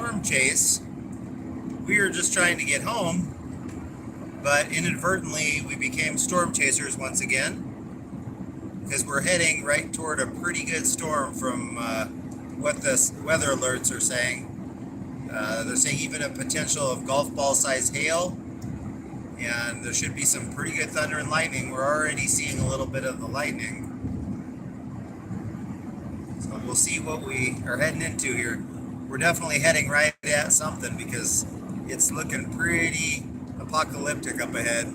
storm chase. We were just trying to get home, but inadvertently we became storm chasers once again, because we're heading right toward a pretty good storm from what the weather alerts are saying. They're saying even a potential of golf ball size hail, and there should be some pretty good thunder and lightning. We're already seeing a little bit of the lightning. So we'll see what we are heading into here. We're definitely heading right at something because it's looking pretty apocalyptic up ahead.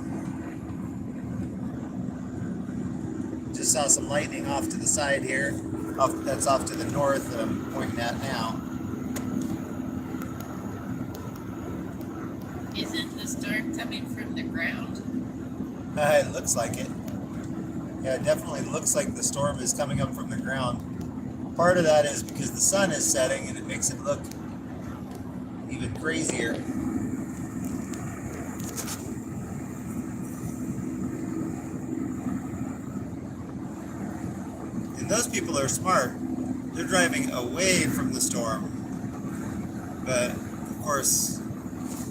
Just saw some lightning off to the side here. That's off to the north that I'm pointing at now. Isn't the storm coming from the ground? It looks like it. Yeah, it definitely looks like the storm is coming up from the ground. Part of that is because the sun is setting and it makes it look even crazier. And those people are smart. They're driving away from the storm. But, of course,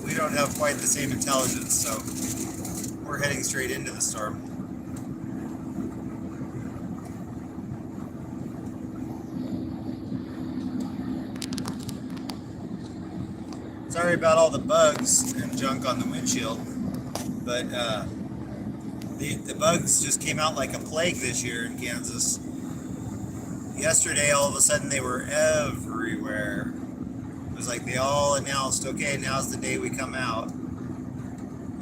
we don't have quite the same intelligence, so we're heading straight into the storm. Sorry about all the bugs and junk on the windshield, but the bugs just came out like a plague this year in Kansas. Yesterday, all of a sudden, they were everywhere. It was like they all announced, okay, now's the day we come out.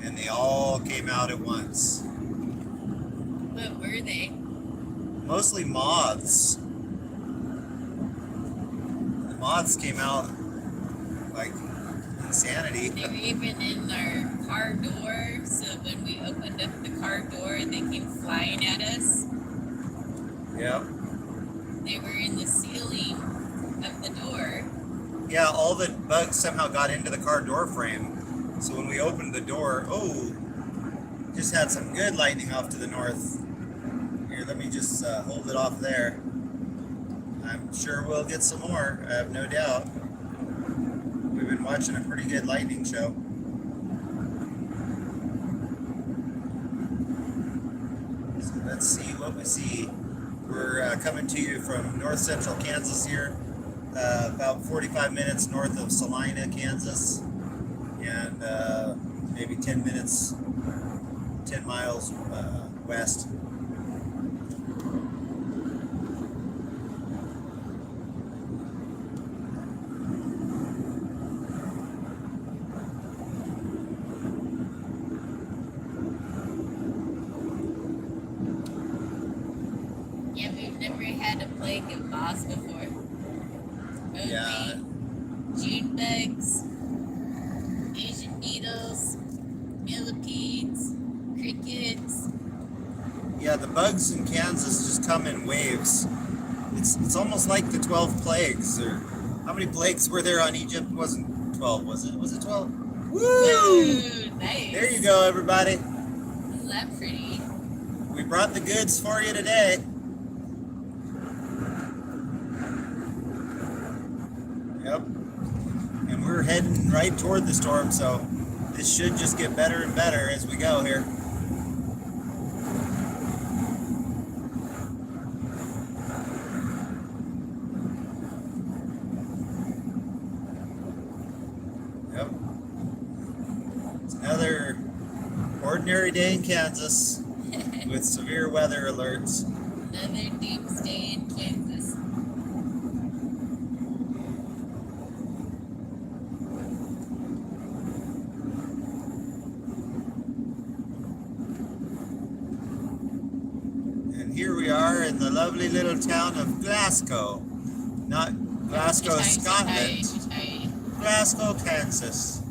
And they all came out at once. What were they? Mostly moths. The moths came out like insanity. They were even in our car door, so when we opened up the car door, they came flying at us. Yep. They were in the ceiling of the door. Yeah, all the bugs somehow got into the car door frame. So when we opened the door, just had some good lightning off to the north. Here, let me just hold it off there. I'm sure we'll get some more, I have no doubt. We've been watching a pretty good lightning show. So let's see what we see. We're coming to you from north central Kansas here, about 45 minutes north of Salina, Kansas, and maybe 10 miles west. Yeah, we've never had a plague of moths before. Only June bugs, Asian beetles, millipedes, crickets. Yeah, the bugs in Kansas just come in waves. It's almost like the 12 plagues. Or how many plagues were there on Egypt? It wasn't 12, was it? Was it 12? Woo! Ooh, nice. There you go, everybody. Isn't that pretty? We brought the goods for you today. Yep. And we're heading right toward the storm, so this should just get better and better as we go here. Yep. It's another ordinary day in Kansas with severe weather alerts. Another doomsday in Kansas. And here we are in the lovely little town of Glasgow. Not Glasgow, Scotland. Glasgow, Kansas.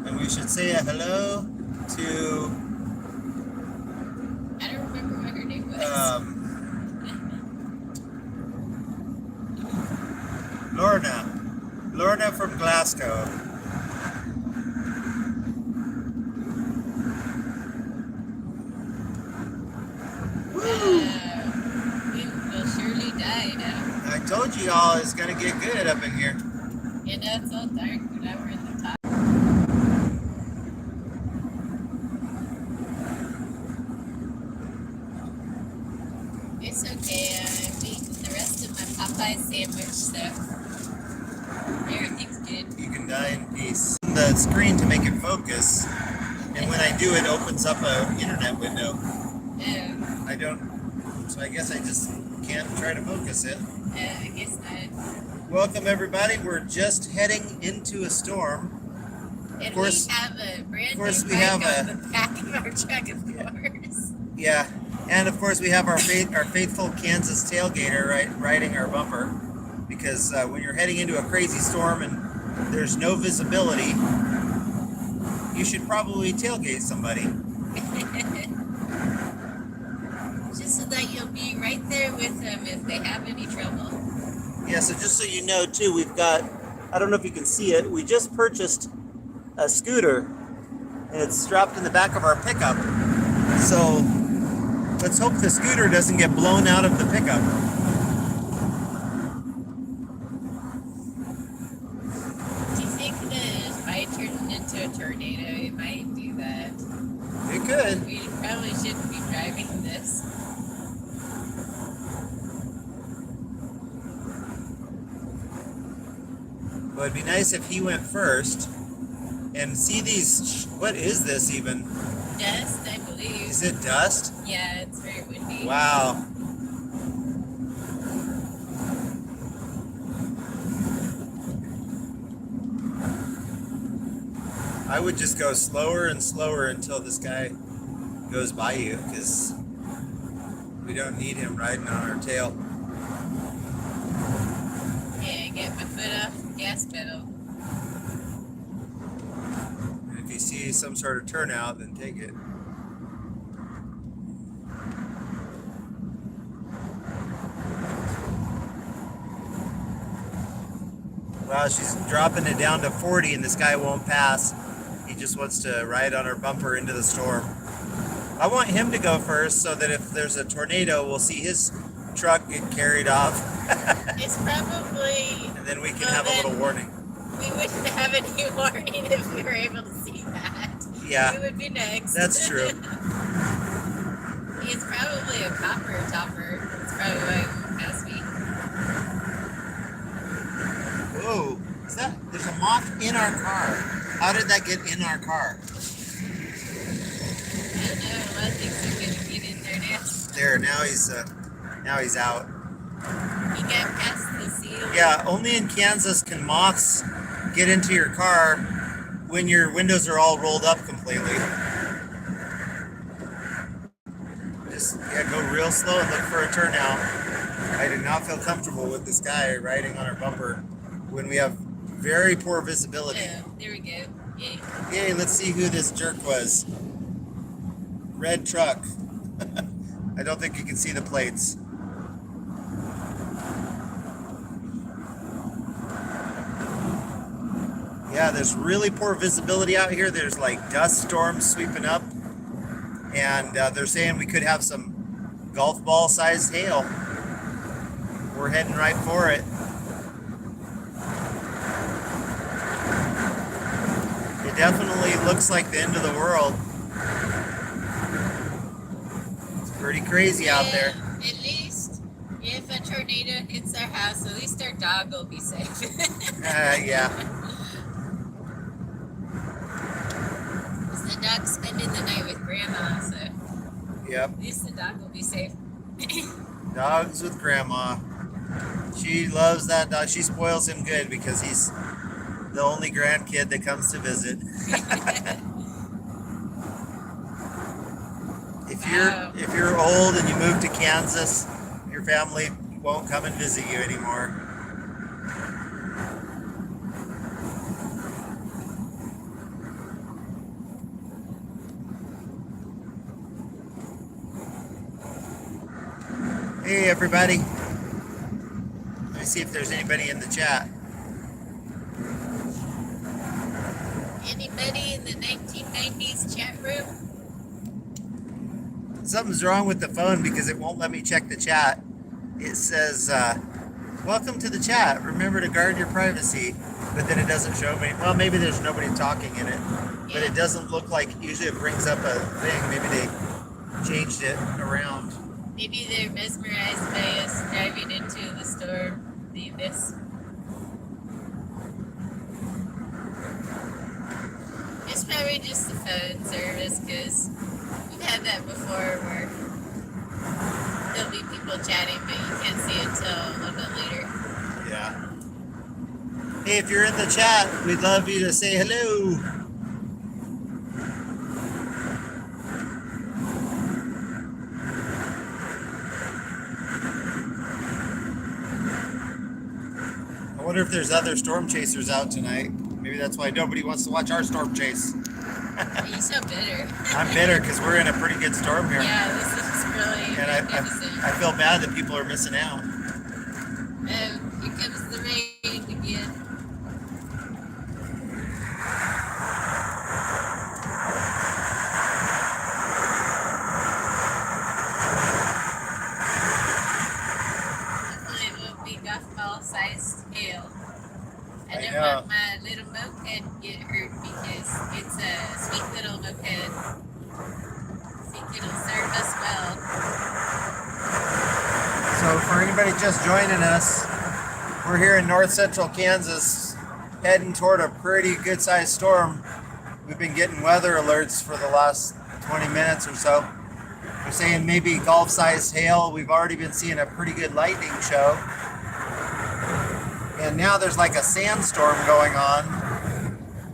And we should say a hello to I don't remember what her name was. Lorna from Glasgow. Told you all it's gonna get good up in here. You know, it's all dark whenever in the top. It's okay. I'm eating the rest of my Popeye sandwich, so everything's good. You can die in peace. The screen to make it focus, and when I do, it opens up a internet window. Oh, I don't, so I guess I just can't try to focus it. I guess not. Welcome everybody. We're just heading into a storm. And course- we have a brand of course new we bike have on the back of our truck, of course. Yeah, and of course we have our faithful Kansas tailgater riding our bumper, because when you're heading into a crazy storm and there's no visibility, you should probably tailgate somebody. Just so that you'll be right there with them if they have any trouble. Yeah, so just so you know too, we've got, I don't know if you can see it, we just purchased a scooter and it's strapped in the back of our pickup. So let's hope the scooter doesn't get blown out of the pickup. Do you think that if I turned into a tornado, it might do that? It could. We probably shouldn't be driving this. Well, it'd be nice if he went first and see these, what is this even? Dust, I believe. Is it dust? Yeah, it's very windy. Wow. I would just go slower and slower until this guy goes by you, because we don't need him riding on our tail. Yeah, get my foot off the gas pedal. And if you see some sort of turnout, then take it. Wow, she's dropping it down to 40 and this guy won't pass. He just wants to ride on her bumper into the storm. I want him to go first so that if there's a tornado, we'll see his truck get carried off. It's probably... And then we can have a little warning. We wouldn't have any warning if we were able to see that. Yeah. We would be next. That's true. He's probably a copper topper. That's probably why he won't pass me. Whoa, is that, there's a moth in our car. How did that get in our car? I don't know. A lot of things are going to get in there now. There, now he's out. He got past the seal. Yeah, only in Kansas can moths get into your car when your windows are all rolled up completely. Just, yeah, go real slow and look for a turnout. I do not feel comfortable with this guy riding on our bumper when we have very poor visibility. Oh, there we go. Yay. Yay, let's see who this jerk was. Red truck. I don't think you can see the plates. Yeah, there's really poor visibility out here. There's like dust storms sweeping up. And they're saying we could have some golf ball sized hail. We're heading right for it. It definitely looks like the end of the world. It's pretty crazy out there. At least if a tornado hits our house, at least our dog will be safe. Yeah. The dog's spending the night with Grandma, so Yep. at least the dog will be safe. Dogs with Grandma. She loves that dog. She spoils him good because he's the only grandkid that comes to visit. If you're old and you move to Kansas, your family won't come and visit you anymore. Hey everybody. Let me see if there's anybody in the chat. Anybody in the 1990s chat room? Something's wrong with the phone because it won't let me check the chat. It says Welcome to the chat. Remember to guard your privacy. But then it doesn't show me. Well, maybe there's nobody talking in it. But it doesn't look like, usually it brings up a thing. Maybe they changed it around. Maybe they're mesmerized by us driving into the storm, the abyss. It's probably just the phone service, because we've had that before where there'll be people chatting, but you can't see it until a little bit later. Yeah. Hey, if you're in the chat, we'd love you to say hello. I wonder if there's other storm chasers out tonight. Maybe that's why nobody wants to watch our storm chase. You're so bitter. I'm bitter because we're in a pretty good storm here. Yeah, this is really magnificent. I feel bad that people are missing out. Here comes the rain again. Hopefully it won't be golf ball sized hail. I don't want my little moped to get hurt because it's a sweet little moped. I think it'll serve us well. So for anybody just joining us, we're here in north central Kansas, heading toward a pretty good sized storm. We've been getting weather alerts for the last 20 minutes or so. They're saying maybe golf sized hail. We've already been seeing a pretty good lightning show. And now there's like a sandstorm going on.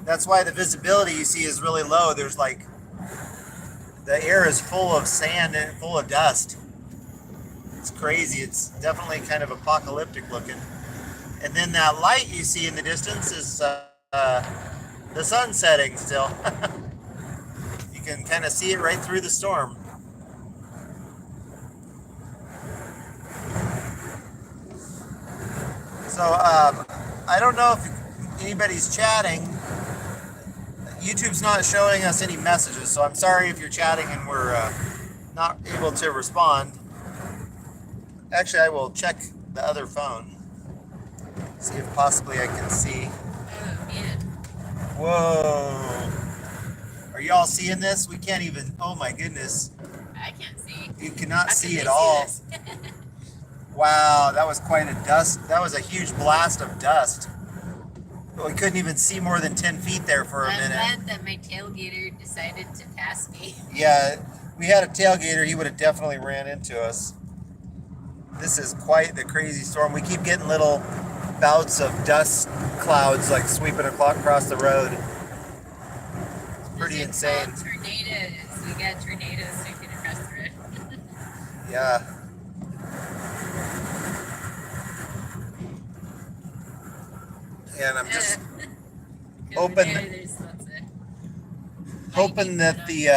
That's why the visibility you see is really low. There's like, the air is full of sand and full of dust. It's crazy. It's definitely kind of apocalyptic looking. And then that light you see in the distance is the sun setting still. You can kind of see it right through the storm. So I don't know if anybody's chatting. YouTube's not showing us any messages, so I'm sorry if you're chatting and we're not able to respond. Actually, I will check the other phone. See if possibly I can see. Oh, man. Whoa. Are y'all seeing this? We can't even, oh my goodness. I can't see. You cannot How see can at they all. see this? Wow, that was quite a dust. That was a huge blast of dust. We couldn't even see more than 10 feet there for a minute. I'm glad that my tailgater decided to pass me. Yeah, we had a tailgater. He would have definitely ran into us. This is quite the crazy storm. We keep getting little bouts of dust clouds like sweeping across the road. It's pretty insane. Tornadoes. We got tornadoes sweeping across the road. Yeah. And I'm just hoping that the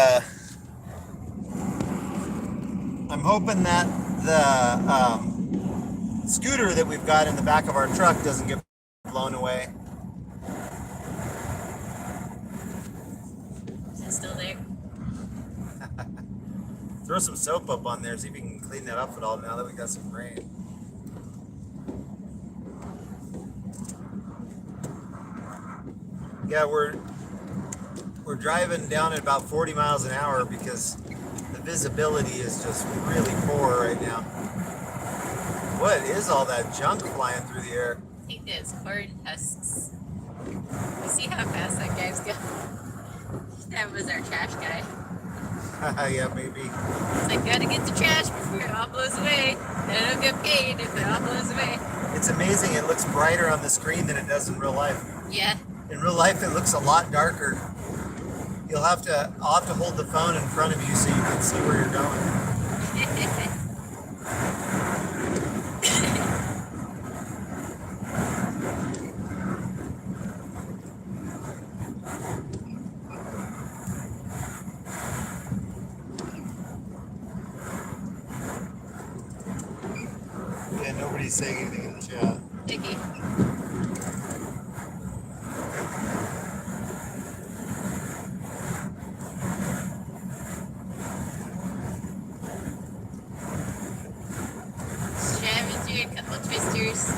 scooter that we've got in the back of our truck doesn't get blown away. Is it still there? Throw some soap up on there, see if you can clean that up at all now that we got some rain. Yeah, we're driving down at about 40 miles an hour because the visibility is just really poor right now. What is all that junk flying through the air? I think that's corn husks. You see how fast that guy's going? That was our trash guy. Yeah, maybe. It's like, gotta get the trash before it all blows away. Then I don't get paid if it all blows away. It's amazing. It looks brighter on the screen than it does in real life. Yeah. In real life, it looks a lot darker. I'll have to hold the phone in front of you so you can see where you're going. Yeah, nobody's saying anything in the chat. Okay. Driving through a couple Little twisters.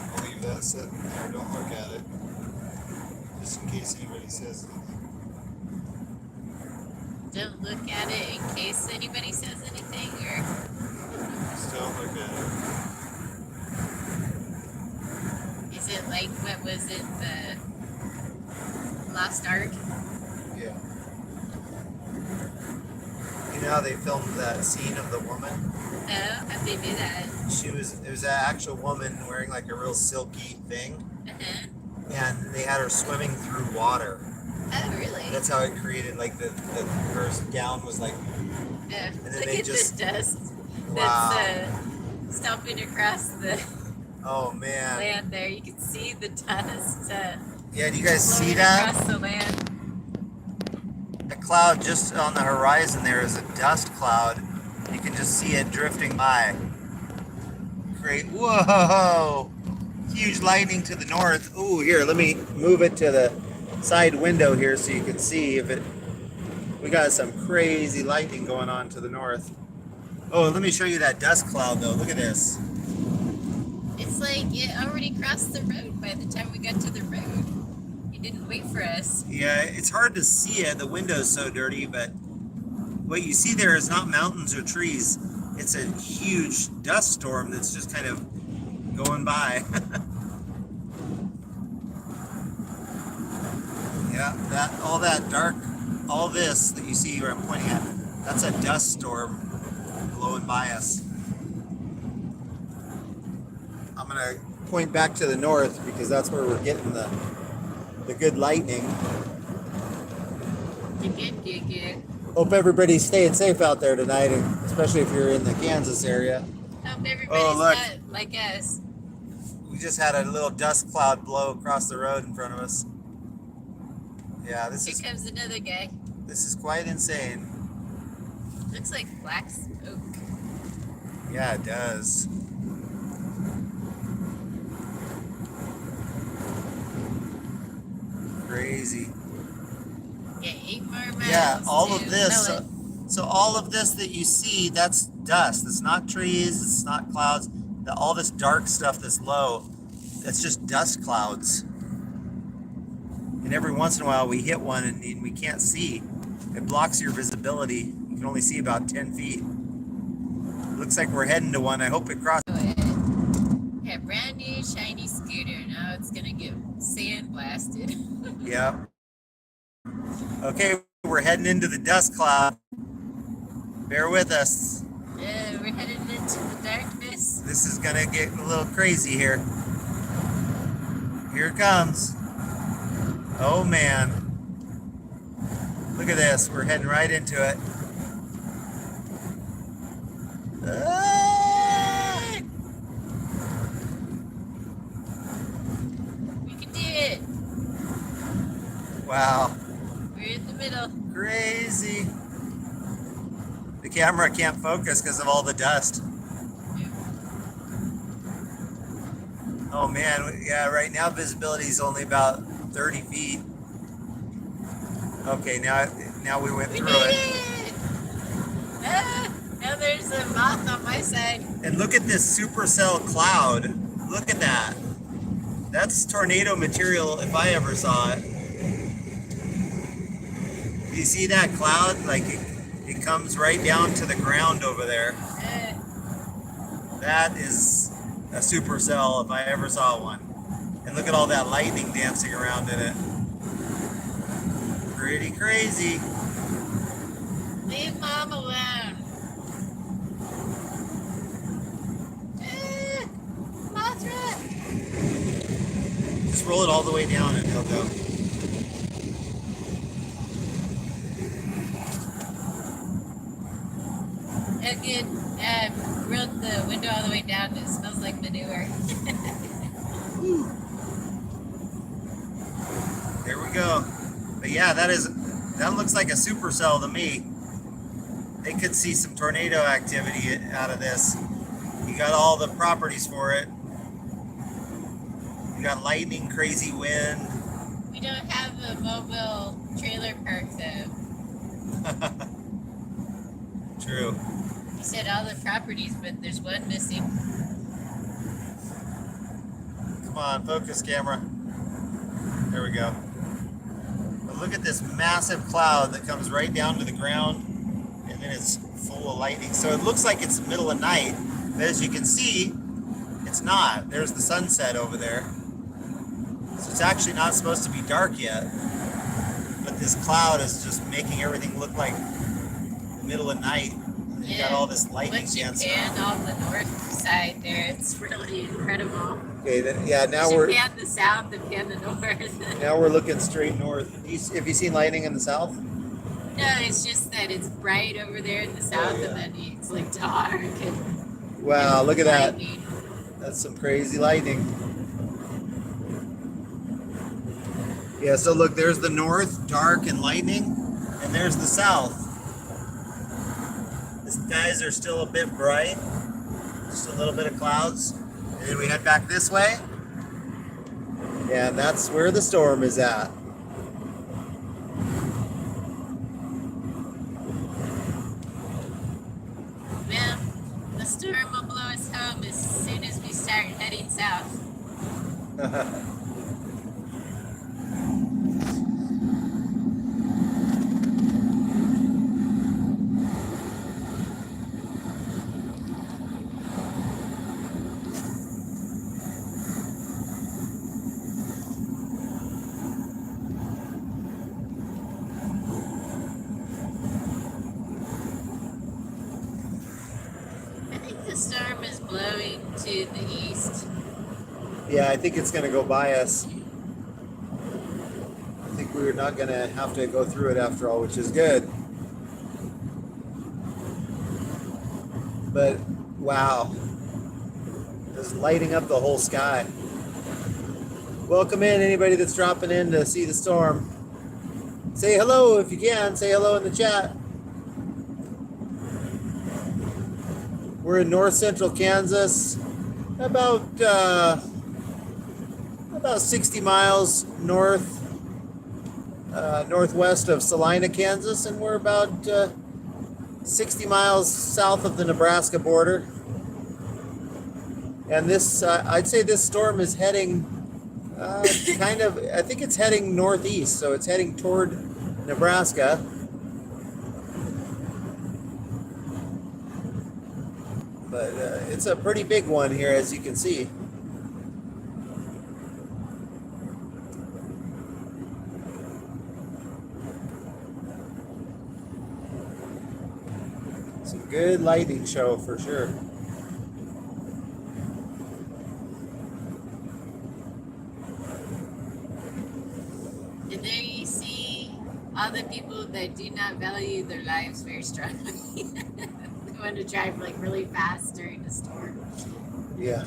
I'll leave that sitting there. Don't look at it. Just in case anybody says anything. Don't look at it in case anybody says anything, or Just don't look at it. is it like what was it, the Lost Ark? Yeah. You know how they filmed that scene of the woman? Oh, how'd they do that? It was an actual woman wearing like a real silky thing, and they had her swimming through water. Oh, really? That's how it created like her gown was like. Yeah. And then Look they at just the dust wow. that's stomping across the Oh man. land there. You can see the dust. Yeah, do you guys see flowing that? across the land. The cloud just on the horizon there is a dust cloud. You can just see it drifting by. Great. Whoa! Huge lightning to the north. Ooh, here, let me move it to the side window here so you can see if it. We got some crazy lightning going on to the north. Oh, let me show you that dust cloud though. Look at this. It's like it already crossed the road by the time we got to the road. It didn't wait for us. Yeah, it's hard to see it. The window's so dirty, but what you see there is not mountains or trees. It's a huge dust storm that's just kind of going by. Yeah, all that dark, all this that you see where I'm pointing at, that's a dust storm blowing by us. I'm gonna point back to the north because that's where we're getting the good lightning. Good. Hope everybody's staying safe out there tonight, and especially if you're in the Kansas area. Hope everybody's look. not like us. We just had a little dust cloud blow across the road in front of us. Yeah, Here comes another guy. this is quite insane. Looks like black smoke. Yeah, it does. Crazy. Yeah, 8 more miles. Yeah, all of to this. Miller. So all of this that you see, that's dust. It's not trees. It's not clouds. All this dark stuff that's low, that's just dust clouds. And every once in a while we hit one and we can't see. It blocks your visibility. You can only see about 10 feet. Looks like we're heading to one. I hope it crosses. Yeah, brand new shiny scooter. Now it's gonna get sandblasted. Yeah. Okay, we're heading into the dust cloud. Bear with us. We're headed into the darkness. This is gonna get a little crazy here. Here it comes. Oh man. Look at this. We're heading right into it. Ah! We can do it. Wow. We're in the middle. Crazy. The camera can't focus because of all the dust. Oh man, yeah, right now visibility is only about 30 feet. Okay, now we went We through did it. it! Ah, now there's a moth on my side. And look at this supercell cloud. Look at that. That's tornado material if I ever saw it. You see that cloud? Like it comes right down to the ground over there. That is a supercell if I ever saw one. And look at all that lightning dancing around in it. Pretty crazy. Leave Mom alone. Mothra! Just roll it all the way down and he'll go. Oh, good. Rolled the window all the way down. It smells like manure. There we go. But yeah, that looks like a supercell to me. They could see some tornado activity out of this. You got all the properties for it. You got lightning, crazy wind. We don't have a mobile trailer True. You said all the properties, but there's one missing. Come on, focus camera. There we go. But look at this massive cloud that comes right down to the ground, and then it's full of lightning. So it looks like it's the middle of night, but as you can see, it's not. There's the sunset over there. So it's actually not supposed to be dark yet. But this cloud is just making everything look like the middle of night. And you got all this lightning Once you dancing. pan on the north side there, it's really incredible. Okay, then, yeah, now You we're pan the south and pan the north. now we're looking straight north. Have you seen lightning in the south? No, it's just that it's bright over there in the south, yeah. and then it's like dark and Wow, look at that. lightning. That's some crazy lightning. Yeah, so look, there's the north, dark and lightning, and there's the south. The skies are still a bit bright, just a little bit of clouds. And then we head back this way, and that's where the storm is at. Well, the storm will blow us home as soon as we start heading south. I think the storm is blowing to the east. Yeah, I think it's going to go by us. I think we're not going to have to go through it after all, which is good. But, wow. It's lighting up the whole sky. Welcome in, anybody that's dropping in to see the storm. Say hello if you can. Say hello in the chat. We're in north central Kansas, about 60 miles northwest of Salina, Kansas, and we're about 60 miles south of the Nebraska border. And this, I'd say this storm is heading I think it's heading northeast, so it's heading toward Nebraska. But it's a pretty big one here, as you can see. It's a good lightning show for sure. And there you see all the people that do not value their lives very strongly. They want to drive like really fast during a storm. Yeah.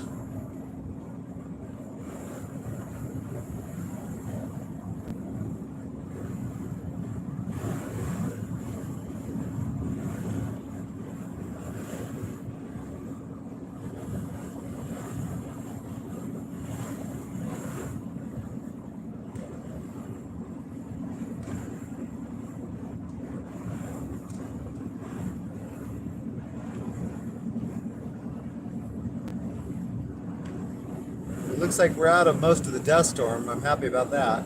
Looks like we're out of most of the dust storm. I'm happy about that.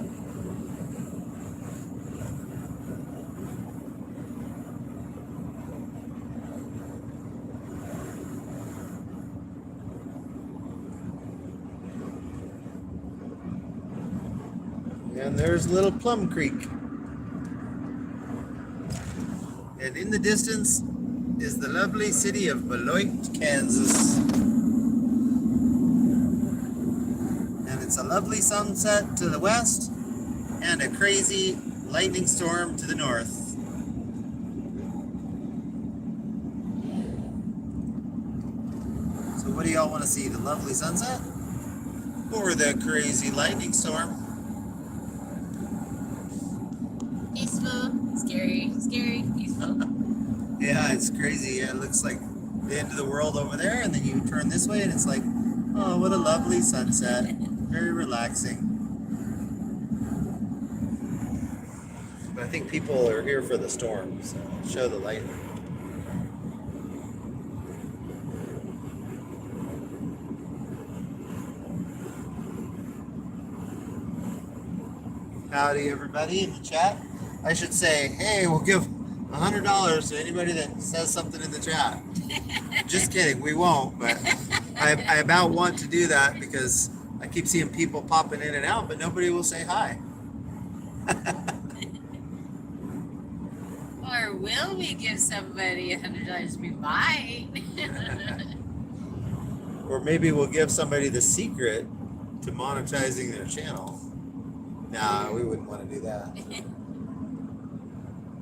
And there's Little Plum Creek. And in the distance is the lovely city of Beloit, Kansas. It's a lovely sunset to the west and a crazy lightning storm to the north. So what do y'all want to see? The lovely sunset or the crazy lightning storm? Peaceful, scary, peaceful. Yeah, it's crazy. Yeah, it looks like the end of the world over there, and then you turn this way and it's like, oh, what a lovely sunset. Very relaxing. But I think people are here for the storm, so show the light. Howdy, everybody in the chat. I should say, hey, we'll give $100 to anybody that says something in the chat. Just kidding, we won't, but I about want to do that because I keep seeing people popping in and out, but nobody will say hi. Or will we give somebody $100? We might. Or maybe we'll give somebody the secret to monetizing their channel. Nah, we wouldn't want to do that.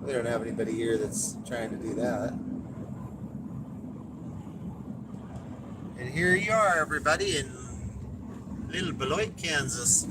We don't have anybody here that's trying to do that. And here you are, everybody, in little Beloit, Kansas.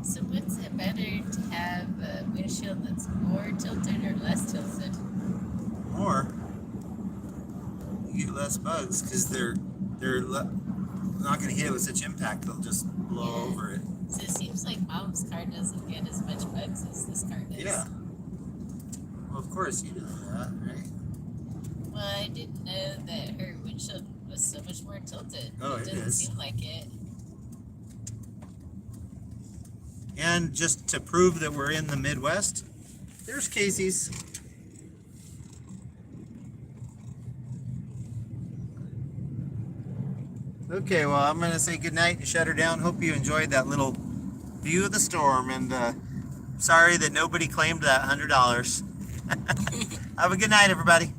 So what's it better to have a windshield that's more tilted or less tilted? More. You get less bugs because they're not going to hit it with such impact. They'll just blow over it. So it seems like Mom's car doesn't get as much bugs as this car does. Yeah. Well, of course you know that, right? Well, I didn't know that her windshield was so much more tilted. Oh, it doesn't is. seem like it. And just to prove that we're in the Midwest, there's Casey's. Okay, well, I'm going to say goodnight and shut her down. Hope you enjoyed that little view of the storm. And sorry that nobody claimed that $100. Have a good night, everybody.